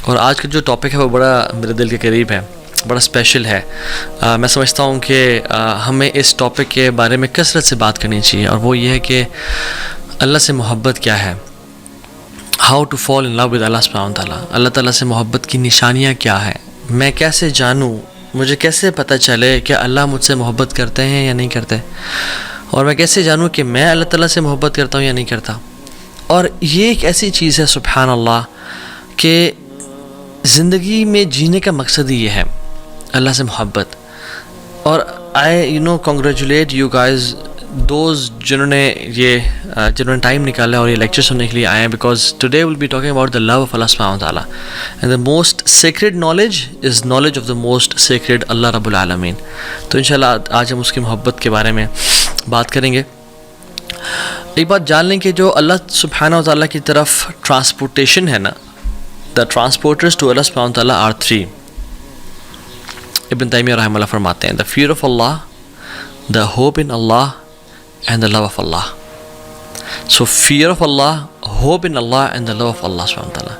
اور آج کا جو ٹاپک ہے وہ بڑا میرے دل کے قریب ہے، بڑا اسپیشل ہے۔ میں سمجھتا ہوں کہ ہمیں اس ٹاپک کے بارے میں کثرت سے بات کرنی چاہیے، اور وہ یہ ہے کہ اللہ سے محبت کیا ہے، how to fall in love with اللہ سبحانہ تعالیٰ۔ اللہ تعالیٰ سے محبت کی نشانیاں کیا ہے، میں کیسے جانوں، مجھے کیسے پتہ چلے کہ اللہ مجھ سے محبت کرتے ہیں یا نہیں کرتے، اور میں کیسے جانوں کہ میں اللہ تعالیٰ سے محبت کرتا ہوں یا نہیں کرتا۔ اور یہ ایک ایسی چیز ہے سبحان اللہ کہ زندگی میں جینے کا مقصد ہی یہ ہے، اللہ سے محبت۔ اور I congratulate you guys those جنہوں نے ٹائم نکالا اور یہ لیکچر سننے کے لیے آئے ہیں، because today will be talking about the love of اللہ سبحانہ تعالیٰ، and the most sacred knowledge is knowledge of the most sacred اللہ رب العالمین۔ تو انشاءاللہ آج ہم اس کی محبت کے بارے میں بات کریں گے۔ ایک بات جان لیں کہ جو اللہ سبحانہ تعالیٰ کی طرف ٹرانسپورٹیشن ہے نا، دا ٹرانسپورٹرز ٹو اللہ سبحانہ تعالیٰ آر 3۔ ابن تیمیہ رحمہ اللہ فرماتے ہیں دا فیئر آف اللہ، دا ہوپ ان اللہ اینڈ دا لو آف اللہ۔ سو فیئر آف اللہ، ہوپ ان اللہ اینڈ دا لو آف اللہ سبحانہ تعالیٰ۔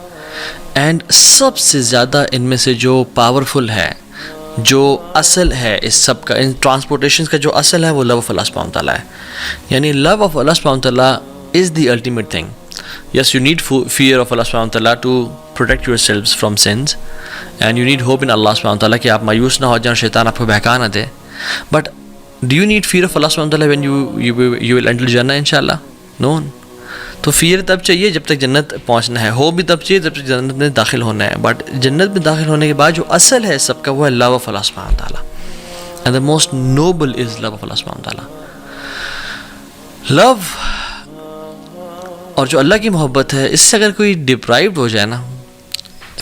اینڈ سب سے زیادہ ان میں سے جو پاورفل ہے، جو اصل ہے اس سب کا، ان ٹرانسپورٹیشنز کا جو اصل ہے وہ لو آف اللہ سبحانہ تعالیٰ ہے۔ یعنی لو آف اللہ سبحانہ تعالیٰ is the ultimate thing. Yes you need fear of اللہ سبحانہ تعالیٰ to protect yourselves from sins, and you need hope in اللہ سبحانہ تعالیٰ کہ آپ مایوس نہ ہو جائیں اور شیطان آپ کو بہکا نہ دے۔ But do you need fear of اللہ سبحانہ تعالیٰ وین یو ول انٹر جنہ انشاءاللہ؟ نو۔ تو فیئر تب چاہیے جب تک جنت پہنچنا ہے، ہوپ بھی تب چاہیے جب تک جنت میں داخل ہونا ہے۔ بٹ جنت میں داخل ہونے کے بعد جو اصل ہے سب کا وہ ہے لو آف اللہ سبحانہ تعالیٰ، and the most noble is love of اللہ سبحانہ تعالیٰ۔ لو اور جو اللہ کی محبت ہے، اس سے اگر کوئی ڈپرائیوڈ ہو جائے نا،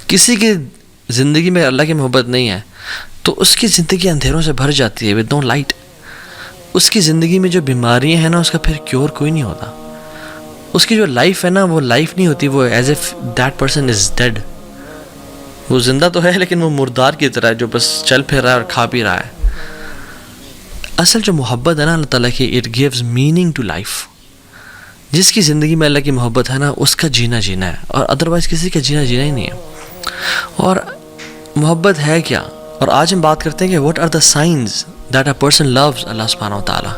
کسی کی زندگی میں اللہ کی محبت نہیں ہے تو اس کی زندگی اندھیروں سے بھر جاتی ہے، ود نو لائٹ۔ اس کی زندگی میں جو بیماریاں ہیں نا، اس کا پھر کیور کوئی نہیں ہوتا۔ اس کی جو لائف ہے نا، وہ لائف نہیں ہوتی، وہ as if that person is dead. وہ زندہ تو ہے لیکن وہ مردار کی طرح ہے جو بس چل پھر رہا ہے اور کھا پی رہا ہے۔ اصل جو محبت ہے نا اللہ تعالیٰ کی، it gives meaning to life. جس کی زندگی میں اللہ کی محبت ہے نا، اس کا جینا ہے، اور ادروائز کسی کا جینا ہی نہیں ہے۔ اور محبت ہے کیا؟ اور آج ہم بات کرتے ہیں کہ what are the signs that a person loves اللہ سبحانہ وتعالیٰ۔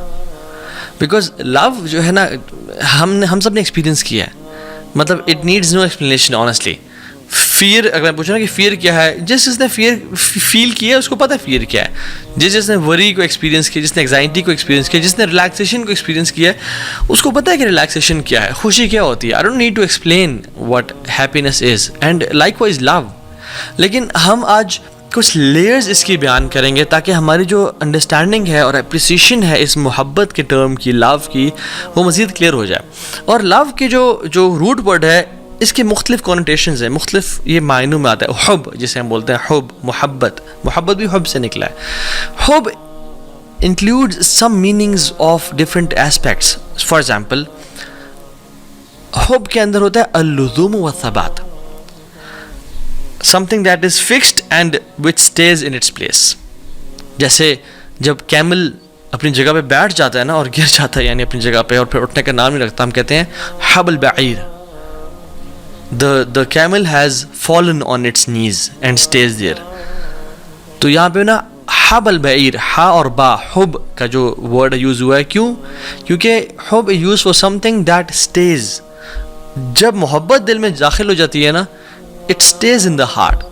بیکاز لو جو ہے نا، ہم سب نے ایکسپیرینس کیا ہے، مطلب it needs no explanation honestly. Fair اگر میں پوچھوں نا کہ فیئر کیا ہے، جس نے فیئر فیل کیا ہے اس کو پتہ ہے فیئر کیا ہے۔ جس نے وری کو ایکسپیرینس کیا، جس نے ایگزائٹی کو ایکسپیرینس کیا، جس نے ریلیکسیشن کو ایکسپیرینس کیا ہے، اس کو پتہ ہے کہ ریلیکسیشن کیا ہے، خوشی کیا ہوتی ہے۔ I don't need to explain what happiness is, and likewise love. لیکن ہم آج کچھ لیئرز اس کی بیان کریں گے تاکہ ہماری جو انڈرسٹینڈنگ ہے اور اپریسیشن ہے اس محبت کے ٹرم کی، لو کی، وہ مزید کلیئر ہو جائے۔ اور لو کے جو روٹ ورڈ ہے، اس کے مختلف کونوٹیشنز ہیں، مختلف یہ معنوں میں آتا ہے۔ حب جسے ہم بولتے ہیں، حب، محبت بھی حب سے نکلا ہے۔ حب include some meanings of different aspects. For example, حب کے اندر ہوتا ہے اللزوم والثبات، something that is fixed and which stays in its place۔ جیسے جب کیمل اپنی جگہ پہ بیٹھ جاتا ہے نا اور گر جاتا ہے، یعنی اپنی جگہ پہ، اور پھر اٹھنے کا نام نہیں رکھتا، ہم کہتے ہیں حب البعیر، the camel has fallen on its knees and stays there۔ تو یہاں پہ نا حب البعیر، ہا اور با، حب کا جو ورڈ یوز ہوا ہے، کیونکہ حب use for something that stays۔ جب محبت دل میں داخل ہو جاتی ہے نا، it stays in the heart,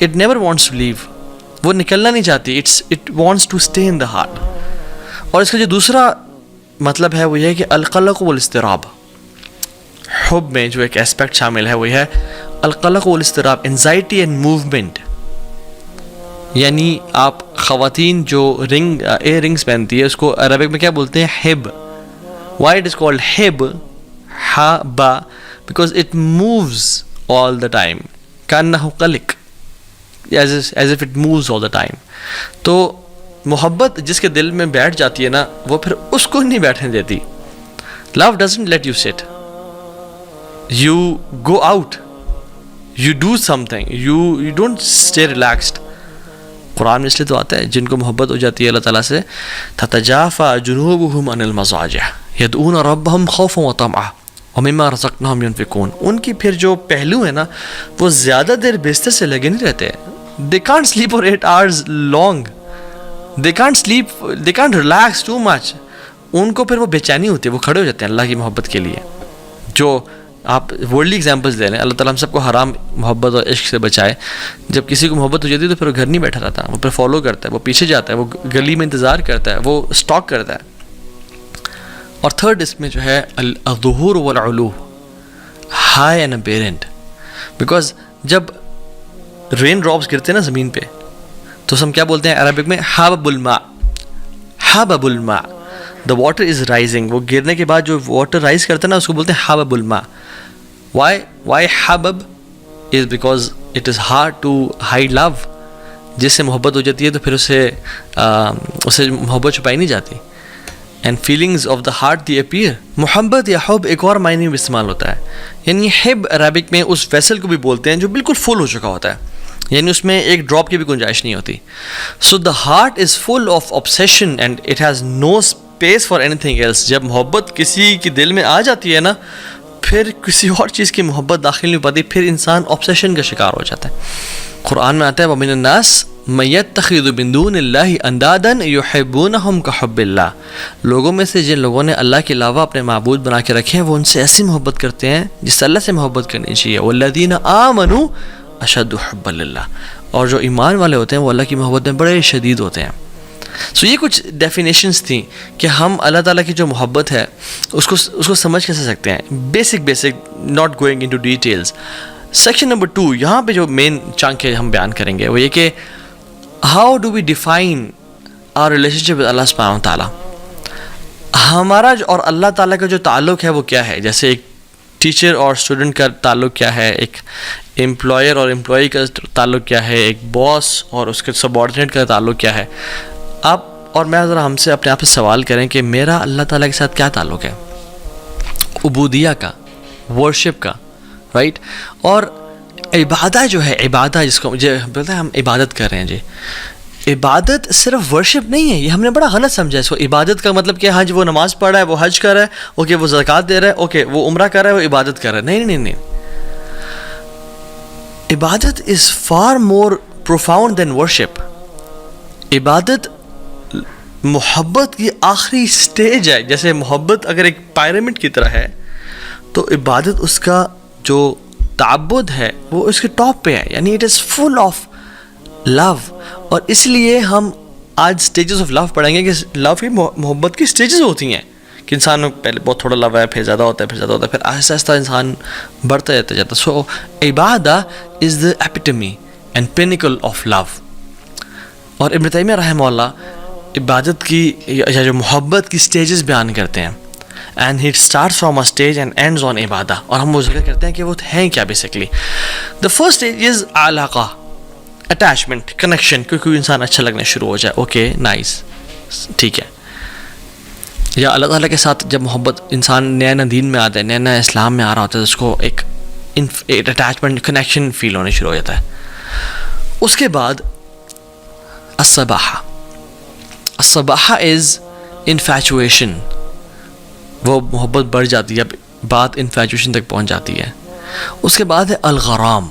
it never wants to leave، وہ نکلنا نہیں چاہتی، it wants to stay in the heart۔ اور اس کا جو دوسرا مطلب ہے وہ یہ ہے کہ القلق والاضطراب۔ حب میں جو ایک اسپیکٹ شامل ہے وہ ہے القلق والاضطراب، انزائٹی اینڈ موومنٹ۔ یعنی آپ خواتین جو ایئر رنگس پہنتی ہے، اس کو عربک میں کیا بولتے ہیں؟ Hub. Why it is called hub, ہا با، because it moves all the time، کانہ قلق، as if it moves all the time۔ تو محبت جس کے دل میں بیٹھ جاتی ہے نا، وہ پھر اس کو نہیں بیٹھنے دیتی۔ love doesn't let you sit، you go out، you do something، you don't stay relaxed۔ قرآن میں اس لیے تو آتا ہے جن کو محبت ہو جاتی ہے اللہ تعالیٰ سے، تتجافى جنوبهم عن المضاجع يدعون ربهم خوفا وطمعا وَمِمَّا رَزَقْنَاهُمْ يُنْفِقُونَ. ان کی پھر جو پہلو ہے نا وہ زیادہ دیر بستر سے لگے نہیں رہتے. They can't sleep for 8 hours long. They can't sleep, they can't relax too much. ان کو پھر وہ بے چینی ہوتی ہے, وہ کھڑے ہو جاتے ہیں اللہ کی محبت کے لیے. جو آپ ورلڈلی ایگزامپلس دے رہے ہیں, اللہ تعالیٰ ہم سب کو حرام محبت اور عشق سے بچائے. جب کسی کو محبت ہو جاتی ہے تو پھر وہ گھر نہیں بیٹھا رہتا, وہ پھر فالو کرتا ہے, وہ پیچھے جاتا ہے, وہ گلی میں انتظار کرتا ہے, وہ اسٹاک کرتا ہے. اور تھرڈ اس میں جو ہے الظہور والعلو, ہائی اینڈ اپیرنٹ. بیکاز جب رین ڈراپس گرتے ہیں نا زمین پہ تو ہم کیا بولتے ہیں عربک میں, حبب الماء, حبب الماء, دا واٹر از رائزنگ. وہ گرنے کے بعد جو واٹر رائز کرتا ہے نا اس کو بولتے ہیں حبب الماء. وائی حبب is because it is hard to hide love. جس سے محبت ہو جاتی ہے تو پھر اسے محبت چھپائی نہیں جاتی. And feelings of the heart the appear. محبت یا حب ایک اور معنی میں استعمال ہوتا ہے, یعنی حب عربک میں اس ویسل کو بھی بولتے ہیں جو بالکل فل ہو چکا ہوتا ہے, یعنی اس میں ایک ڈراپ کی بھی گنجائش نہیں ہوتی. So the heart is full of obsession and it has no space for anything else. جب محبت کسی کے دل میں آ جاتی ہے نا پھر کسی اور چیز کی محبت داخل نہیں ہو پاتی, پھر انسان obsession کا شکار ہو جاتا ہے. قرآن میں آتا ہے وَمِنَ النَّاسِ مَن يَتَّخِذُ مِن دُونِ اللَّهِ أَندَادًا يُحِبُّونَهُمْ كَحُبِّ اللَّهِ. لوگوں میں سے جن لوگوں نے اللہ کے علاوہ اپنے معبود بنا کے رکھے ہیں وہ ان سے ایسی محبت کرتے ہیں جس سے اللہ سے محبت کرنی چاہیے. وَالَّذِينَ آمَنُوا أَشَدُّ حُبًّا لِلَّهِ. اور جو ایمان والے ہوتے ہیں وہ اللہ کی محبت میں بڑے شدید ہوتے ہیں. سو یہ کچھ ڈیفینیشنس تھیں کہ ہم اللہ تعالیٰ کی جو محبت ہے اس کو سمجھ کیسے سکتے ہیں. Basic not going into details. Section number 2 یہاں پہ جو مین چنک ہے ہم بیان کریں گے وہ یہ کہ how do we define our relationship with اللہ سبحانہ و تعالیٰ. ہمارا اور اللہ تعالیٰ کا جو تعلق ہے وہ کیا ہے. جیسے ایک ٹیچر اور اسٹوڈنٹ کا تعلق کیا ہے, ایک امپلائر اور امپلائی کا تعلق کیا ہے, ایک باس اور اس کے سبارڈینیٹ کا تعلق کیا ہے. آپ اور میں ذرا ہم سے اپنے آپ سے سوال کریں کہ میرا اللہ تعالیٰ کے ساتھ کیا تعلق ہے. عبودیہ کا, ورشپ کا, رائٹ. اور عبادت جو ہے, عبادت جس کو مجھے بولتا ہے ہم عبادت کر رہے ہیں, جی عبادت صرف ورشپ نہیں ہے. یہ ہم نے بڑا غلط سمجھا اس کو. عبادت کا مطلب کہ ہاں جی وہ نماز پڑھ رہا ہے, وہ حج کر رہا ہے, اوکے وہ زکوٰۃ دے رہا ہے, اوکے وہ عمرہ کر رہا ہے, وہ عبادت کر رہا ہے. نہیں. عبادت is far more profound than worship. عبادت محبت کی آخری سٹیج ہے. جیسے محبت اگر ایک پیرامڈ کی طرح ہے تو عبادت اس کا جو تعبد ہے وہ اس کے ٹاپ پہ ہے, یعنی اٹ از فل آف لو. اور اس لیے ہم آج سٹیجز آف لو پڑھیں گے کہ لو کی محبت کی سٹیجز ہوتی ہیں کہ انسان میں پہلے بہت تھوڑا لو ہے, پھر زیادہ ہوتا ہے, پھر زیادہ ہوتا ہے, پھر آہستہ آہستہ انسان بڑھتا جاتا ہے. سو عبادت از دا ایپیٹمی اینڈ پینیکل آف لو. اور ابن تیمیہ رحمہ اللہ عبادت کی یا جو محبت کی سٹیجز بیان کرتے ہیں, and he start from a stage and ends on عبادہ. اور ہم وہ ذکر کرتے ہیں کہ وہ ہیں کیا basically. The first stage is علاقہ, اٹیچمنٹ, کنیکشن, کیونکہ انسان اچھا لگنا شروع ہو جائے, اوکے نائس, ٹھیک ہے. یا اللہ تعالیٰ کے ساتھ جب محبت انسان نیا نیا دین میں آتا ہے, نیا نیا اسلام میں آ رہا ہوتا ہے, تو اس کو ایک اٹیچمنٹ, کنیکشن فیل ہونے شروع ہو جاتا ہے. اس کے بعد الصباحہ از انفیچویشن. وہ محبت بڑھ جاتی ہے, بات انفیچویشن تک پہنچ جاتی ہے. اس کے بعد ہے الغرام.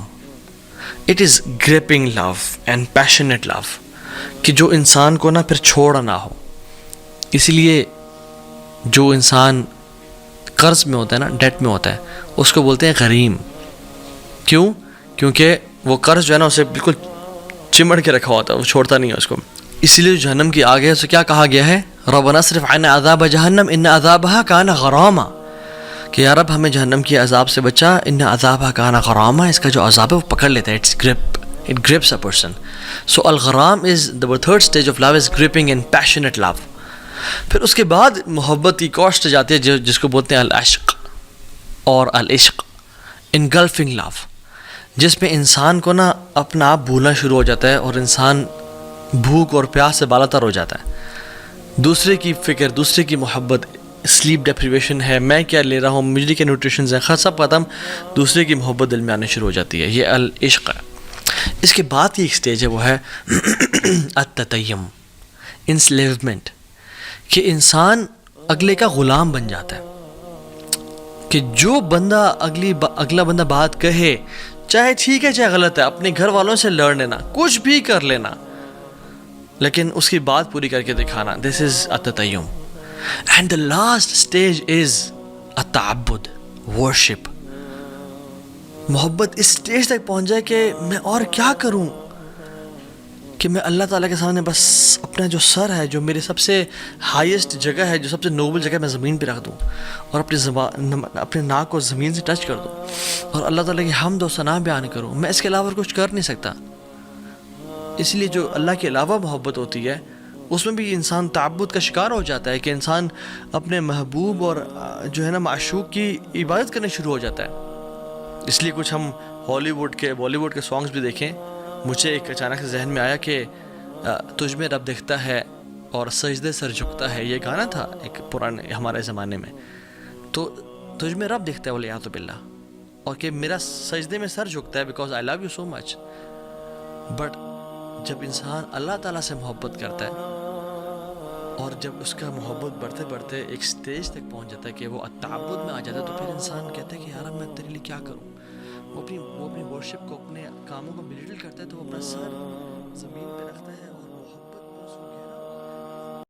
It is gripping love and passionate love, کہ جو انسان کو نا پھر چھوڑا نہ ہو. اسی لیے جو انسان قرض میں ہوتا ہے نا, ڈیٹ میں ہوتا ہے, اس کو بولتے ہیں غریم. کیوں؟ کیونکہ وہ قرض جو ہے نا اسے بالکل چمڑ کے رکھا ہوتا ہے, وہ چھوڑتا نہیں ہے اس کو. اسی لیے جہنم کی آگ ہے اسے کیا کہا گیا ہے, ربنا اصرف عنا عذاب جہنم ان عذابها کان غراما, کہ یا رب ہمیں جہنم کی عذاب سے بچا, ان عذابها کان غراما. اس کا جو عذاب ہے وہ پکڑ لیتا ہے, it's grip, it grips a person. So الغرام is the third stage of love, is gripping and passionate love. پھر اس کے بعد محبت کی کوسٹ جاتی ہے جس کو بولتے ہیں العشق اور العشق, انگلفنگ لو, جس میں انسان کو نا اپنا آپ بھولنا شروع ہو جاتا ہے اور انسان بھوک اور پیاس سے بالا تر ہو جاتا ہے. دوسرے کی فکر, دوسرے کی محبت, سلیپ ڈیپریویشن ہے, میں کیا لے رہا ہوں, مجھے کیا نیوٹریشنز ہیں, سب ختم. دوسرے کی محبت دل میں آنے شروع ہو جاتی ہے, یہ العشق ہے. اس کے بعد کی ایک سٹیج ہے وہ ہے التتیم, انسلیومنٹ, کہ انسان اگلے کا غلام بن جاتا ہے. کہ جو بندہ اگلا بندہ بات کہے، چاہے ٹھیک ہے چاہے غلط ہے، اپنے گھر والوں سے لڑ لینا، کچھ بھی کر لینا، لیکن اس کی بات پوری کر کے دکھانا. دس از التطیم. And the last stage is التعبد، ورشپ. محبت اس اسٹیج تک پہنچ جائے کہ میں اور کیا کروں، کہ میں اللہ تعالیٰ کے سامنے بس اپنا جو سر ہے، جو میری سب سے ہائیسٹ جگہ ہے، جو سب سے نوبل جگہ، میں زمین پہ رکھ دوں اور اپنے ناک کو زمین سے ٹچ کر دوں اور اللہ تعالیٰ کی حمد و ثنا بیان کروں. میں اس کے علاوہ کچھ کر نہیں سکتا. اس لیے جو اللہ کے علاوہ محبت ہوتی ہے اس میں بھی انسان تعبد کا شکار ہو جاتا ہے، کہ انسان اپنے محبوب اور جو ہے نا معشوق کی عبادت کرنے شروع ہو جاتا ہے. اس لیے کچھ ہم بالی ووڈ کے سانگز بھی دیکھیں. مجھے ایک اچانک سے ذہن میں آیا کہ تجھ میں رب دکھتا ہے اور سجدے سر جھکتا ہے. یہ گانا تھا ایک پرانے ہمارے زمانے میں. تو تجھ میں رب دکھتا ہے ولیعذ باللہ، اور کہ میرا سجدے میں سر جھکتا ہے because I love you so much. But جب انسان اللہ تعالیٰ سے محبت کرتا ہے اور جب اس کا محبت بڑھتے بڑھتے ایک سٹیج تک پہنچ جاتا ہے کہ وہ تعبد میں آ جاتا ہے، تو پھر انسان کہتا ہے کہ یار میں تیرے لیے کیا کروں. وہ اپنی ورشپ کو، اپنے کاموں کو بلیٹل کرتا ہے، تو وہ اپنا سر زمین پہ رکھتا ہے اور